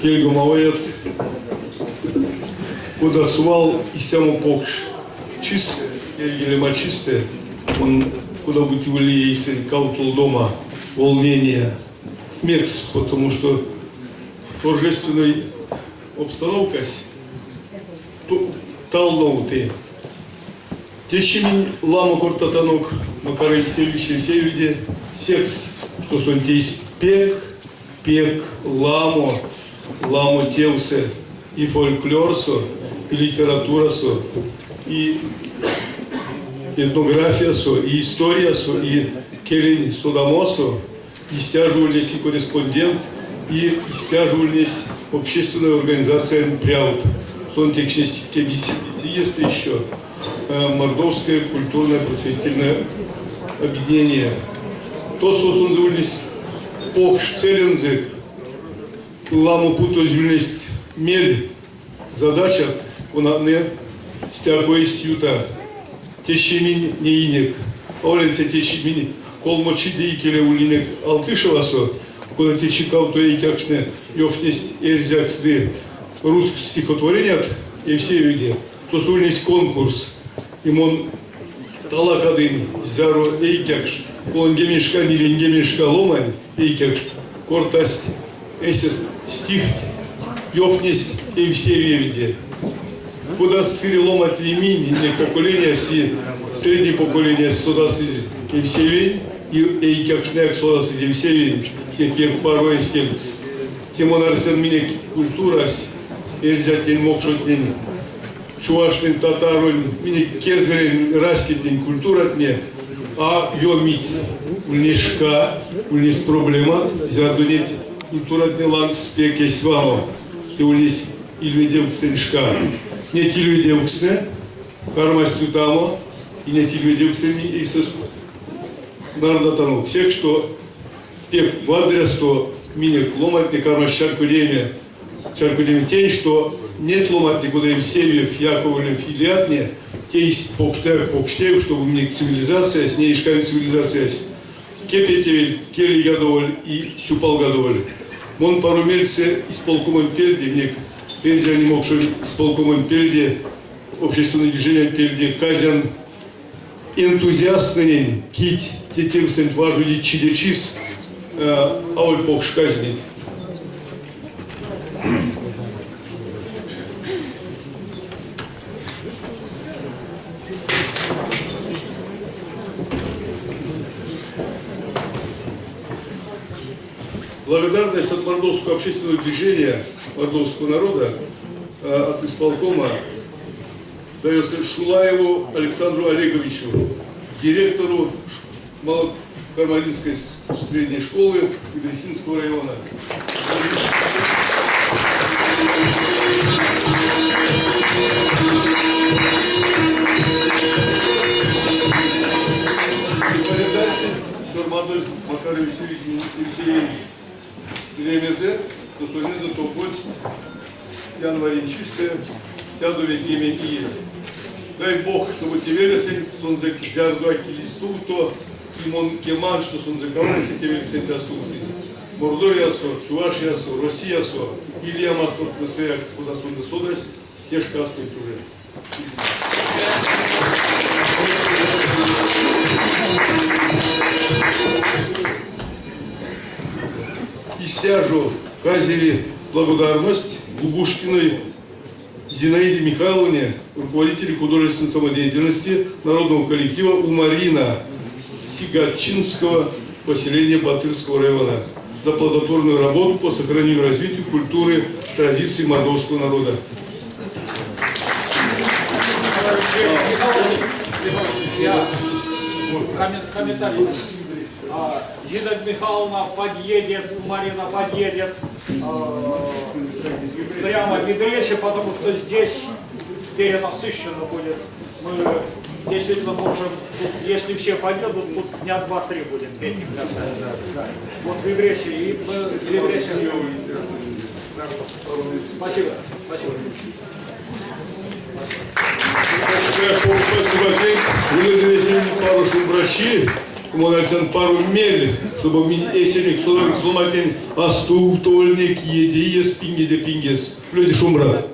Кельгумовает, куда свал и сяму покш. Чистый, или мачистый, он куда быть влияется, каутул дома, волнение, мекс, потому что торжественной обстановка талноуты. Тещемин лама кортатанок, макарай все виде, секс, что сон здесь пек, ламо тевсе, и фольклорсо, и литературасо, и этнографиясо, и историасо, и келень судамосо, и стяживались и корреспондент, и стяживались общественная организация «Пряут». Сон текшность есть еще Мордовское культурное просветительное объединение. То создавались покш целензик, ламу путозюльность мель, задача она не стягой стюта, тещемин неинек, оленце тещемин, колмочи дейкеле улинек алтышевасо, куда течикал то и тякшне ёфтесть эрзяксды русское стихотворение и все люди, то сульность конкурс, имон талакадын заро эйкякш, лонгемишка не ленгемишка ломань эйкякш, кортасть эсест стихт, ёфтесть и все люди. Куда сыри ломать лимини, не поколение си, среднее поколение содас и все вень, и эйкякшняк содас и все вень, теперь порой стельц. Тимон Арсен Минек культурас, эрзятин мокшотнин, чувашнин татарин, Минек кезерин раститнин культуратне, а йомить ульнишка, ульнис проблемат, зардунить культуратне ланг спекесь вамо, и ульнис ильведев циншка. Не тильведев ксне, кармастю тамо, и не тильведев ксне, и сос нардатану. Всех, что пек в адрес, что Минек ломать не кармаш чаркудемия тень, что нет ломать никуда им севьев, яковлев или атне, те есть покштев, чтобы мне цивилизация, с ней шкаль цивилизация, кепетевель, кели гадоваль и сюпал гадоваль. Мон пару мельце исполкомом пельде, мне пензия не мог, что исполкомом пельде, общественное движение пельде, казян энтузиастный, кить, тетим сент важуди чидечис, ауль покш казнит. Благодарность от мордовского общественного движения, мордовского народа, от исполкома дается Шулаеву Александру Олеговичу, директору Кармалинской средней школы Медресинского района. Передачи Макар Евсеевич Ремезе, то сольниза то польсть, январь чистая, сяду ведь имя и дай Бог, чтобы тебе лесен, сон за зярдуаки листу, то имон кеман, что сон за каванцы, тебе лесен тастусы. Мордовия со, Чувашия со, Россия со, Илья Мастер Кнесея, куда сон за содась, все шкафы уже. И стяжу казили благодарность Губушкиной Зинаиде Михайловне, руководителю художественной самодеятельности народного коллектива Умарина Сигатчинского поселения Батырского района за плодотворную работу по сохранению и развитию культуры, традиций мордовского народа. Комментарий. Зинаида Михайловна подъедет, Марина подъедет прямо в Медресе, потому что здесь перенасыщенно будет. Мы действительно можем, если все поедут, тут дня 2-3 будем петь. Вот в Медресе, и мы в Медресе. Спасибо. Спасибо. Спасибо. Вы пару шумбращи. коммунальцам пару мель, чтобы эсерник соловик сломатен асту, тольник, еди, ес, пинги де пингес. Люди шумрат.